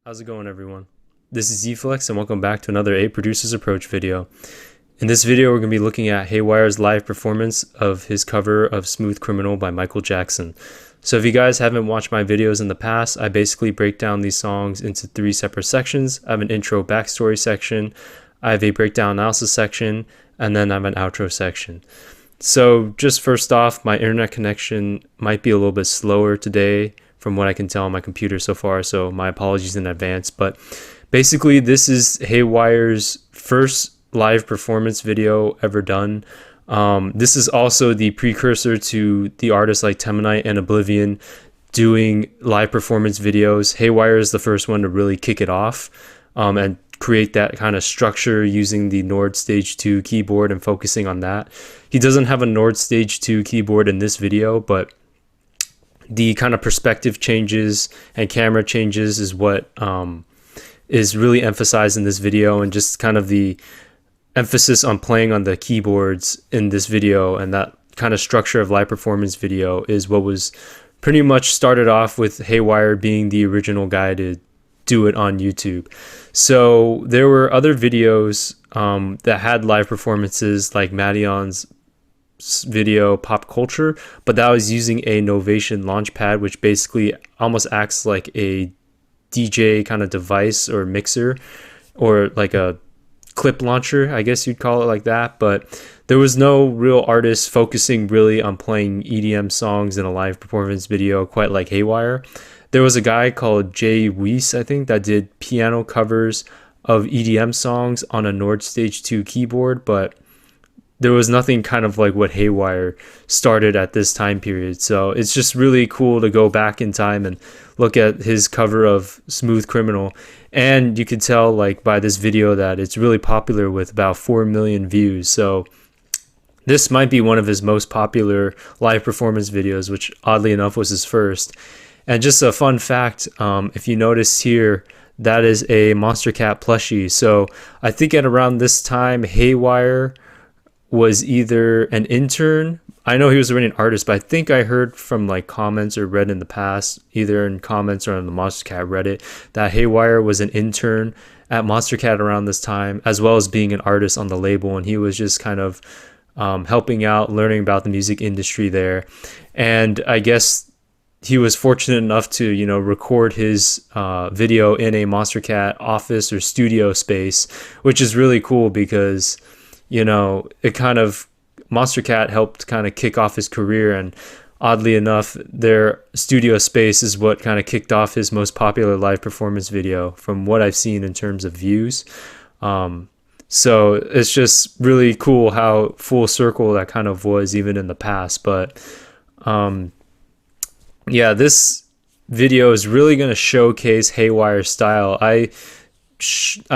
How's it going, everyone? This is Zflex and welcome back to another A Producer's Approach video. In this video, we're going to be looking at Haywyre's live performance of his cover of Smooth Criminal by Michael Jackson. So if you guys haven't watched my videos in the past, I basically break down these songs into 3 separate sections. I have an intro backstory section, I have a breakdown analysis section, and then I have an outro section. So just first off, my internet connection might be a little bit slower today from what I can tell on my computer so far, so my apologies in advance. But basically, this is Haywyre's first live performance video ever done. This is also the precursor to the artists like Temonite and Oblivion doing live performance videos. Haywyre is the first one to really kick it off and create that kind of structure using the Nord Stage 2 keyboard and focusing on that. He doesn't have a Nord Stage 2 keyboard in this video, but the kind of perspective changes and camera changes is what is really emphasized in this video, and just kind of the emphasis on playing on the keyboards in this video and that kind of structure of live performance video is what was pretty much started off with Haywyre being the original guy to do it on YouTube. So there were other videos that had live performances like Madion's video Pop Culture, but that was using a Novation Launchpad, which basically almost acts like a DJ kind of device or mixer, or like a clip launcher, I guess you'd call it like that. But there was no real artist focusing really on playing EDM songs in a live performance video quite like Haywyre. There was a guy called Jay Weiss, I think, that did piano covers of EDM songs on a Nord Stage 2 keyboard, but there was nothing kind of like what Haywyre started at this time period. So it's just really cool to go back in time and look at his cover of Smooth Criminal. And you could tell like by this video that it's really popular with about 4 million views. So this might be one of his most popular live performance videos, which oddly enough was his first. And just a fun fact, if you notice here, that is a Monster Cat plushie. So I think at around this time, Haywyre was either an intern. I know he was already an artist, but I think I heard from like comments or read in the past, either in comments or on the Monster Cat Reddit, that Haywyre was an intern at Monster Cat around this time, as well as being an artist on the label. And he was just kind of helping out, learning about the music industry there. And I guess he was fortunate enough to, you know, record his video in a Monster Cat office or studio space, which is really cool because, you know, it kind of, Monster Cat helped kind of kick off his career, and oddly enough, their studio space is what kind of kicked off his most popular live performance video from what I've seen in terms of views. So it's just really cool how full circle that kind of was even in the past. But yeah, this video is really going to showcase Haywyre's style. I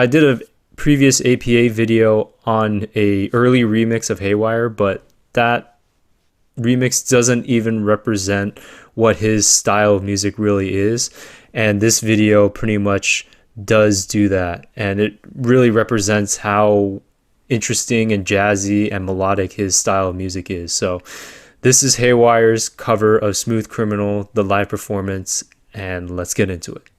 did a previous APA video on a early remix of Haywyre, but that remix doesn't even represent what his style of music really is, and this video pretty much does do that, and it really represents how interesting and jazzy and melodic his style of music is. So this is Haywyre's cover of Smooth Criminal, the live performance, and let's get into it.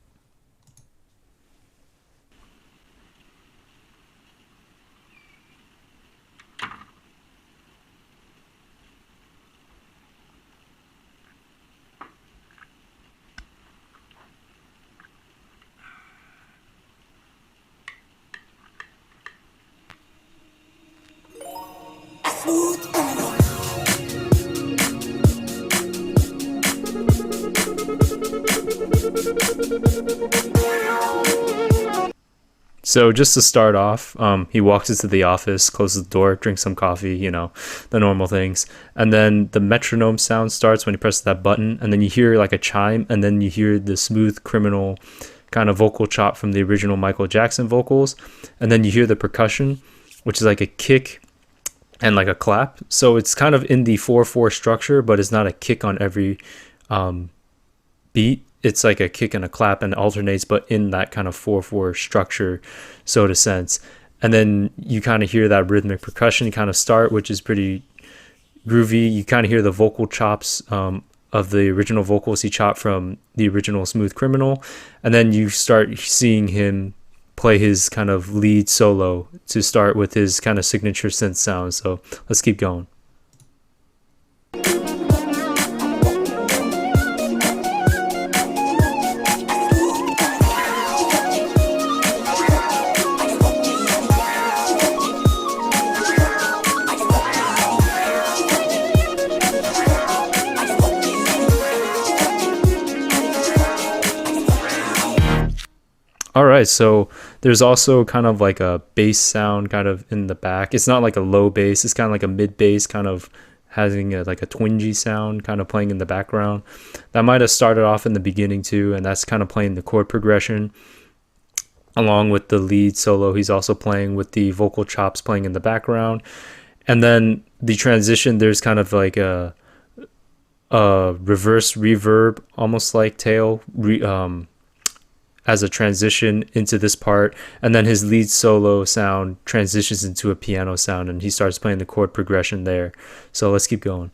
So just to start off, he walks into the office, closes the door, drinks some coffee, you know, the normal things. And then the metronome sound starts when he presses that button, and then you hear like a chime, and then you hear the Smooth Criminal kind of vocal chop from the original Michael Jackson vocals. And then you hear the percussion, which is like a kick and like a clap. So it's kind of in the 4/4 structure, but it's not a kick on every beat. It's like a kick and a clap and alternates, but in that kind of 4/4 structure, so to sense. And then you kind of hear that rhythmic percussion kind of start, which is pretty groovy. You kind of hear the vocal chops of the original vocals he chopped from the original Smooth Criminal, and then you start seeing him play his kind of lead solo to start with his kind of signature synth sound. So let's keep going. All right, so there's also kind of like a bass sound kind of in the back. It's not like a low bass, it's kind of like a mid bass, kind of having like a twingy sound kind of playing in the background. That might have started off in the beginning too, and that's kind of playing the chord progression along with the lead solo. He's also playing with the vocal chops playing in the background. And then the transition, there's kind of like a reverse reverb, almost like tail, as a transition into this part, and then his lead solo sound transitions into a piano sound, and he starts playing the chord progression there. So let's keep going.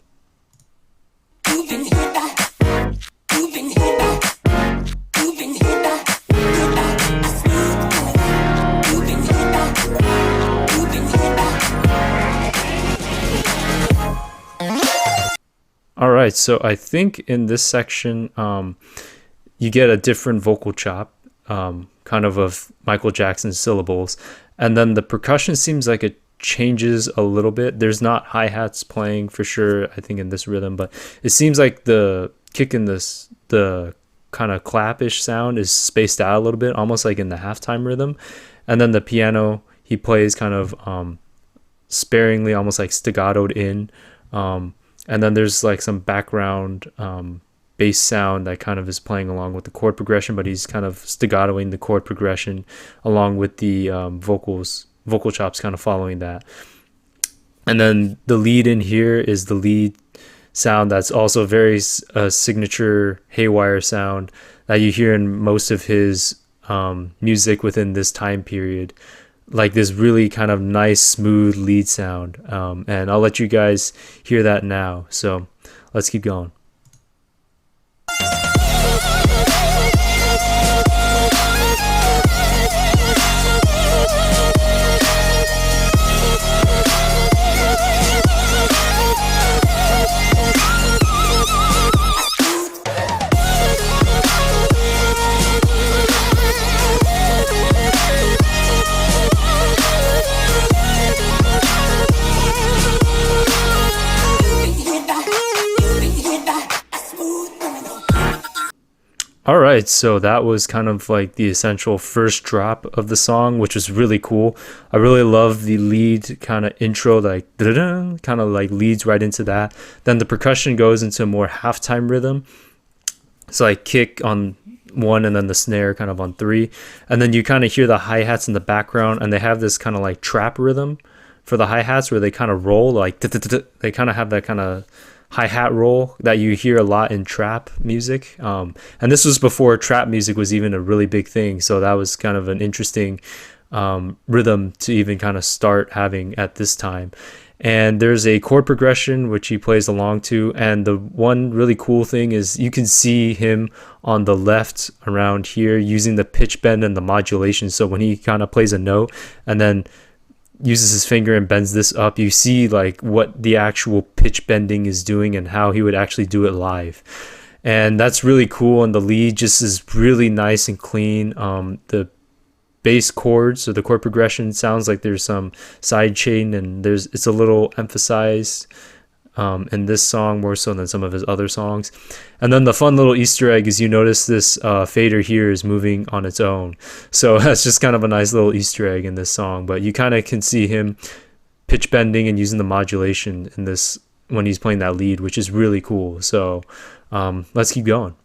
All right, so I think in this section, you get a different vocal chop, kind of Michael Jackson's syllables, and then the percussion seems like it changes a little bit. There's not hi-hats playing for sure, I think, in this rhythm, but it seems like the kick in the kind of clap-ish sound is spaced out a little bit, almost like in the halftime rhythm. And then the piano, he plays kind of sparingly, almost like staccatoed in, and then there's like some background bass sound that kind of is playing along with the chord progression, but he's kind of staccatoing the chord progression along with the vocal chops kind of following that. And then the lead in here is the lead sound that's also very signature Haywyre sound that you hear in most of his music within this time period, like this really kind of nice smooth lead sound, and I'll let you guys hear that now. So let's keep going. All right, so that was kind of like the essential first drop of the song, which was really cool. I really love the lead kind of intro, like kind of like leads right into that. Then the percussion goes into a more halftime rhythm. It's like kick on 1 and then the snare kind of on 3. And then you kind of hear the hi-hats in the background, and they have this kind of like trap rhythm for the hi-hats where they kind of roll, like they kind of have that kind of hi-hat roll that you hear a lot in trap music, and this was before trap music was even a really big thing, so that was kind of an interesting rhythm to even kind of start having at this time. And there's a chord progression which he plays along to, and the one really cool thing is you can see him on the left around here using the pitch bend and the modulation. So when he kind of plays a note and then uses his finger and bends this up, you see like what the actual pitch bending is doing and how he would actually do it live. And that's really cool, and the lead just is really nice and clean. The bass chords, so the chord progression, sounds like there's some side chain, and it's a little emphasized in this song more so than some of his other songs. And then the fun little Easter egg is you notice this fader here is moving on its own, so that's just kind of a nice little Easter egg in this song. But you kind of can see him pitch bending and using the modulation in this when he's playing that lead, which is really cool. So let's keep going.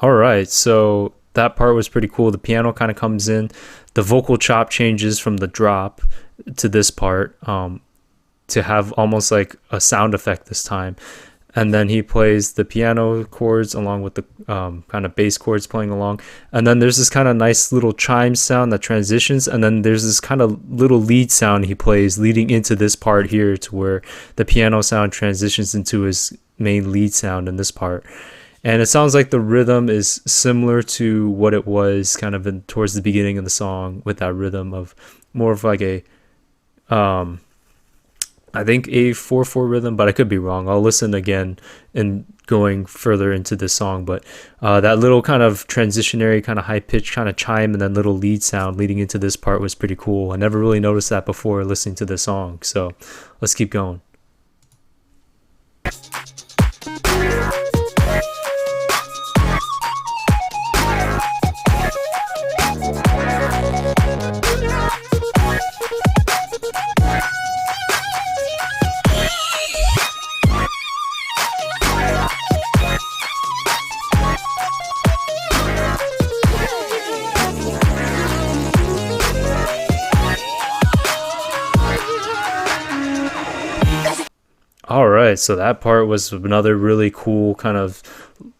All right, so that part was pretty cool. The piano kind of comes in. The vocal chop changes from the drop to this part to to have almost like a sound effect this time. And then he plays the piano chords along with the kind of bass chords playing along. And then there's this kind of nice little chime sound that transitions. And then there's this kind of little lead sound he plays leading into this part here, to where the piano sound transitions into his main lead sound in this part. And it sounds like the rhythm is similar to what it was kind of towards the beginning of the song, with that rhythm of more of like a I think a 4/4 rhythm, but I could be wrong. I'll listen again and going further into this song. But that little kind of transitionary, kind of high pitch kind of chime and then little lead sound leading into this part was pretty cool. I never really noticed that before listening to this song. So let's keep going. All right, so that part was another really cool kind of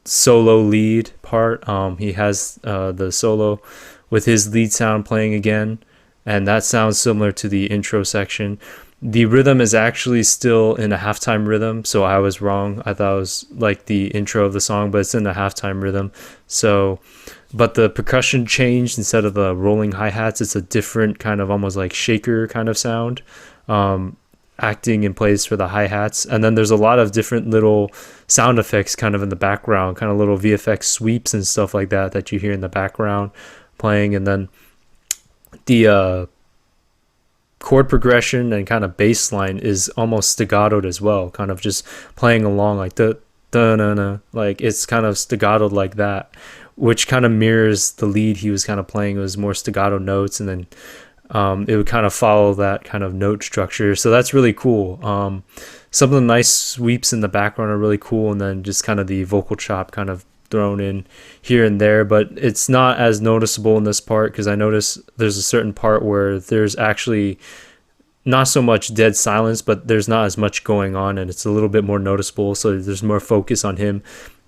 solo lead part. He has the solo with his lead sound playing again, and that sounds similar to the intro section. The rhythm is actually still in a halftime rhythm, so I was wrong. I thought it was like the intro of the song, but it's in a halftime rhythm. So, but the percussion changed. Instead of the rolling hi-hats, it's a different kind of almost like shaker kind of sound. Acting in place for the hi-hats, and then there's a lot of different little sound effects kind of in the background, kind of little VFX sweeps and stuff like that that you hear in the background playing. And then the chord progression and kind of bass line is almost staccatoed as well, kind of just playing along like the da-na-na, like it's kind of staccatoed like that, which kind of mirrors the lead he was kind of playing. It was more staccato notes, and then it would kind of follow that kind of note structure. So that's really cool. Some of the nice sweeps in the background are really cool, and then just kind of the vocal chop kind of thrown in here and there, but it's not as noticeable in this part, because I notice there's a certain part where there's actually not so much dead silence, but there's not as much going on, and it's a little bit more noticeable. So there's more focus on him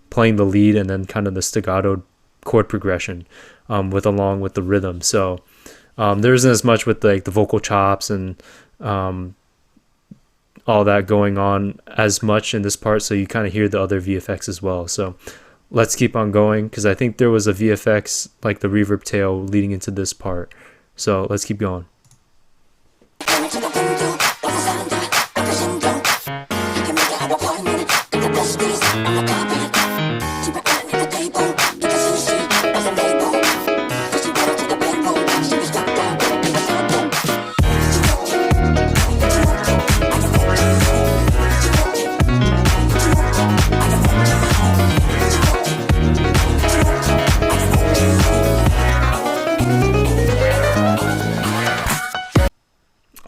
playing the lead, and then kind of the staccato chord progression along with the rhythm. So there isn't as much with like the vocal chops and all that going on as much in this part, so you kind of hear the other VFX as well. So let's keep on going, because I think there was a VFX like the reverb tail leading into this part. So let's keep going.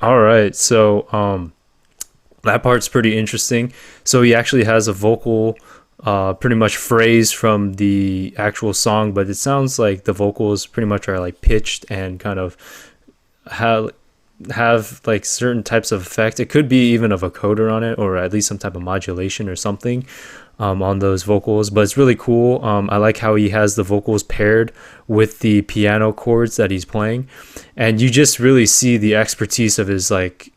All right, so that part's pretty interesting. So he actually has a vocal pretty much phrase from the actual song, but it sounds like the vocals pretty much are like pitched and kind of have like certain types of effect. It could be even a vocoder on it, or at least some type of modulation or something on those vocals. But it's really cool. I like how he has the vocals paired with the piano chords that he's playing, and you just really see the expertise of his like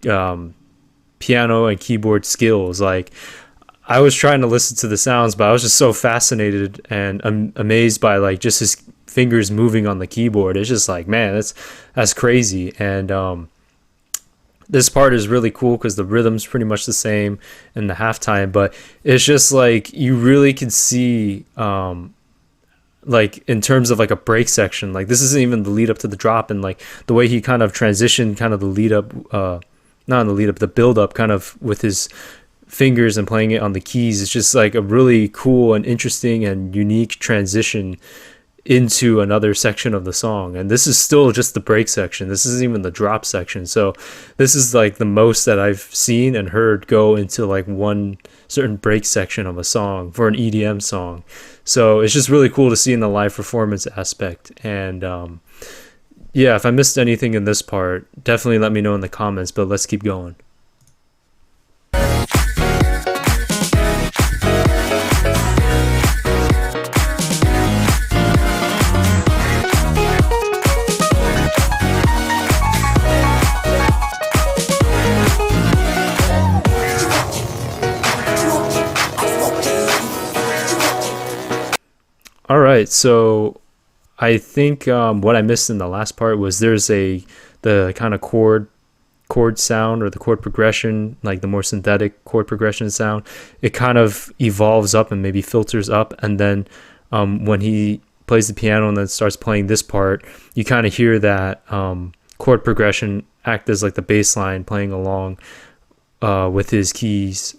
piano and keyboard skills. Like, I was trying to listen to the sounds, but I was just so fascinated and amazed by like just his fingers moving on the keyboard. It's just like, man, that's crazy. And this part is really cool because the rhythm's pretty much the same in the halftime, but it's just like you really can see like in terms of like a break section, like this isn't even the lead up to the drop, and like the way he kind of transitioned kind of the lead up, not the lead up, the build up kind of with his fingers and playing it on the keys. It's just like a really cool and interesting and unique transition into another section of the song. And this is still just the break section. This isn't even the drop section. So this is like the most that I've seen and heard go into like one certain break section of a song for an EDM song. So it's just really cool to see in the live performance aspect. And yeah, if I missed anything in this part, definitely let me know in the comments, but let's keep going. All right, so I think what I missed in the last part was the kind of chord sound or the chord progression, like the more synthetic chord progression sound. It kind of evolves up and maybe filters up, and then when he plays the piano and then starts playing this part, you kind of hear that chord progression act as like the bass line playing along with his keys.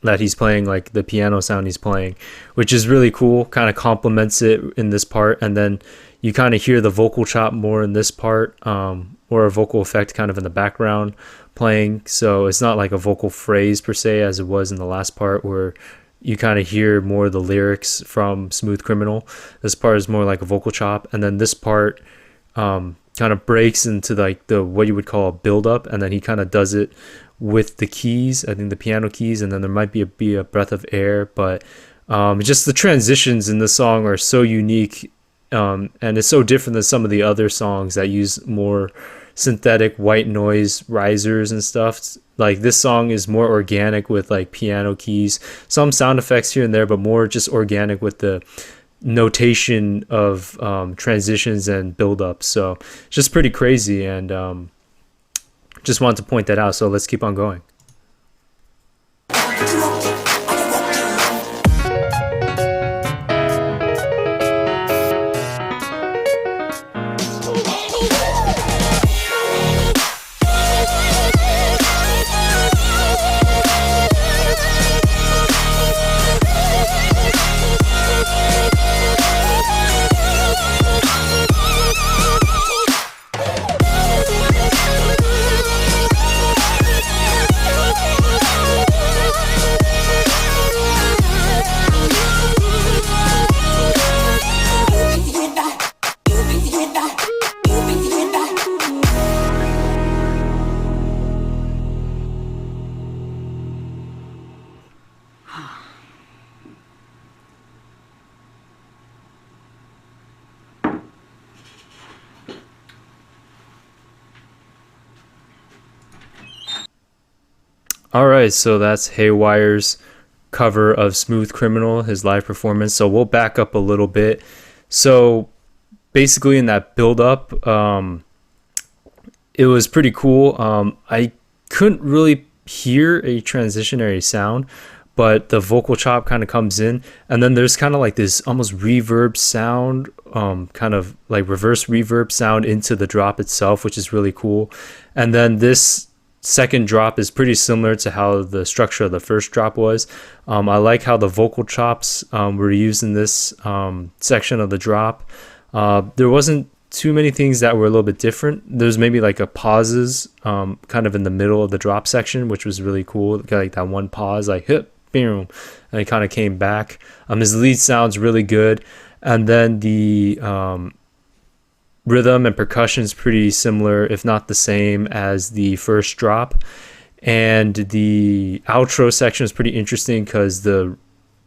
That he's playing, like the piano sound he's playing, which is really cool, kind of complements it in this part. And then you kind of hear the vocal chop more in this part, or a vocal effect kind of in the background playing. So it's not like a vocal phrase per se as it was in the last part, where you kind of hear more of the lyrics from Smooth Criminal. This part is more like a vocal chop, and then this part kind of breaks into like the what you would call a build up, and then he kind of does it with the keys, I think the piano keys, and then there might be a breath of air. But just the transitions in the song are so unique, and it's so different than some of the other songs that use more synthetic white noise risers and stuff. Like this song is more organic with like piano keys, some sound effects here and there, but more just organic with the notation of transitions and build-ups. So it's just pretty crazy, and just wanted to point that out. So let's keep on going. All right, so that's Haywyre's cover of Smooth Criminal, his live performance. So we'll back up a little bit. So basically in that build up, it was pretty cool. I couldn't really hear a transitionary sound, but the vocal chop kind of comes in, and then there's kind of like this almost reverb sound, kind of like reverse reverb sound into the drop itself, which is really cool. And then this second drop is pretty similar to how the structure of the first drop was. I like how the vocal chops were used in this section of the drop. There wasn't too many things that were a little bit different. There's maybe like a pauses kind of in the middle of the drop section, which was really cool. Got like that one pause, like hip, boom, and it kind of came back. His lead sounds really good, and then the rhythm and percussion is pretty similar, if not the same, as the first drop. And the outro section is pretty interesting because the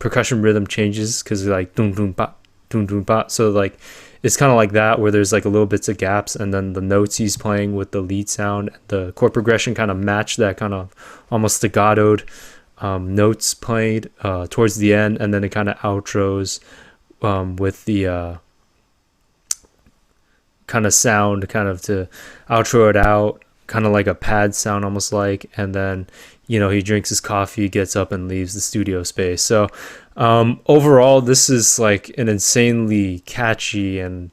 percussion rhythm changes, because like dum dum pa, dum dum pa. So like it's kind of like that, where there's like a little bits of gaps, and then the notes he's playing with the lead sound, the chord progression kind of match that kind of almost staccatoed notes played towards the end, and then it kind of outros with the kind of sound kind of to outro it out, kind of like a pad sound almost like. And then, you know, he drinks his coffee, gets up and leaves the studio space. So overall, this is like an insanely catchy and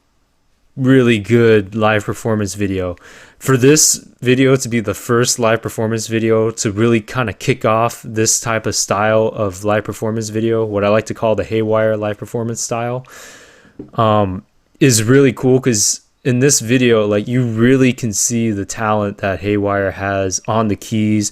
really good live performance video. For this video to be the first live performance video to really kind of kick off this type of style of live performance video, what I like to call the Haywyre live performance style, is really cool, because in this video, like, you really can see the talent that Haywyre has on the keys,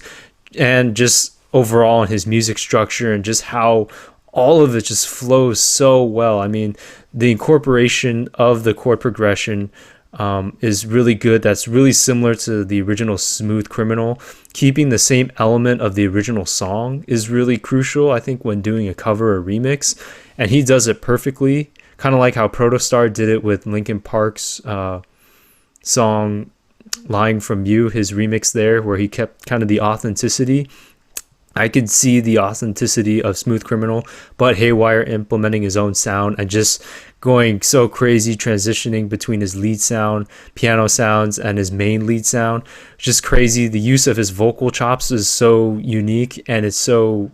and just overall in his music structure, and just how all of it just flows so well. I mean, the incorporation of the chord progression is really good. That's really similar to the original Smooth Criminal. Keeping the same element of the original song is really crucial, I think, when doing a cover or remix, and he does it perfectly. Kind of like how Protostar did it with Linkin Park's song Lying From You, his remix there, where he kept kind of the authenticity. I could see the authenticity of Smooth Criminal, but Haywyre implementing his own sound and just going so crazy, transitioning between his lead sound, piano sounds, and his main lead sound. Just crazy. The use of his vocal chops is so unique, and it's so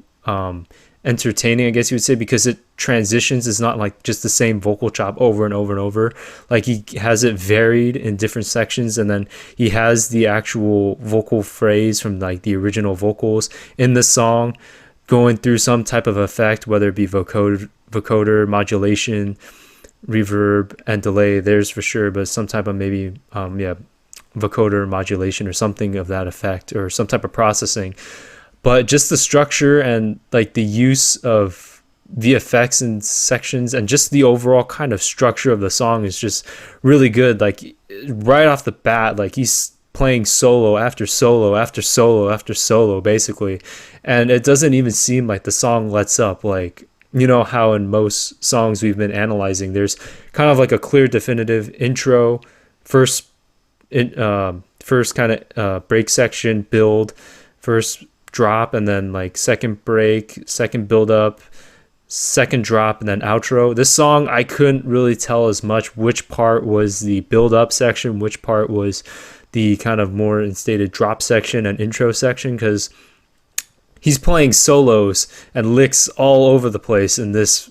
entertaining, I guess you would say, because it transitions. It's not like just the same vocal chop over and over and over. Like, he has it varied in different sections, and then he has the actual vocal phrase from like the original vocals in the song going through some type of effect, whether it be vocoder modulation, reverb, and delay. There's for sure, but some type of maybe vocoder modulation or something of that effect, or some type of processing. But just the structure and like the use of the effects and sections and just the overall kind of structure of the song is just really good. Like, right off the bat, like, he's playing solo after solo after solo after solo, basically. And it doesn't even seem like the song lets up. Like, you know how in most songs we've been analyzing, there's kind of like a clear, definitive intro, first kind of break section, build, first drop, and then like second break, second build up, second drop, and then outro. This song, I couldn't really tell as much which part was the build up section, which part was the kind of more instated drop section and intro section, because he's playing solos and licks all over the place in this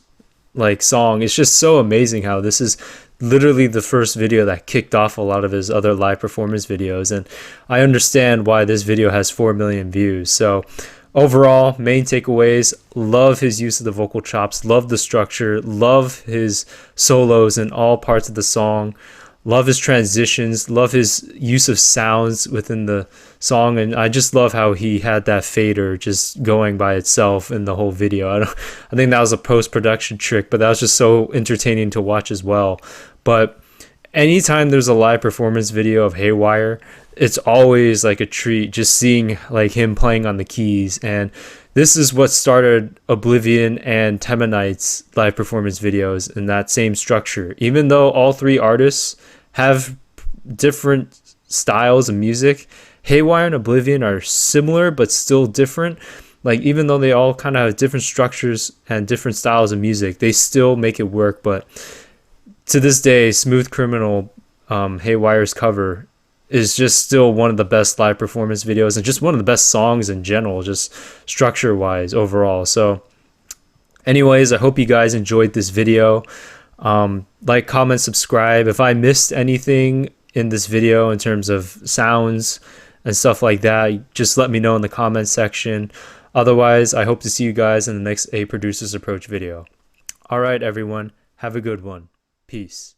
like song. It's just so amazing how this is literally the first video that kicked off a lot of his other live performance videos, and I understand why this video has 4 million views. So overall, main takeaways: love his use of the vocal chops, love the structure, love his solos in all parts of the song, love his transitions, love his use of sounds within the song, and I just love how he had that fader just going by itself in the whole video. I think that was a post-production trick, but that was just so entertaining to watch as well. But anytime there's a live performance video of Haywyre, it's always like a treat just seeing like him playing on the keys. And this is what started Oblivion and Temanite's live performance videos in that same structure. Even though all three artists have different styles of music, Haywyre and Oblivion are similar but still different. Like, even though they all kind of have different structures and different styles of music, they still make it work. But to this day, Smooth Criminal, Haywyre's cover, is just still one of the best live performance videos and just one of the best songs in general, just structure wise overall. So anyways, I hope you guys enjoyed this video. Like, comment, subscribe. If I missed anything in this video in terms of sounds and stuff like that, just let me know in the comment section. Otherwise, I hope to see you guys in the next A Producer's Approach video. All right, everyone, have a good one. Peace.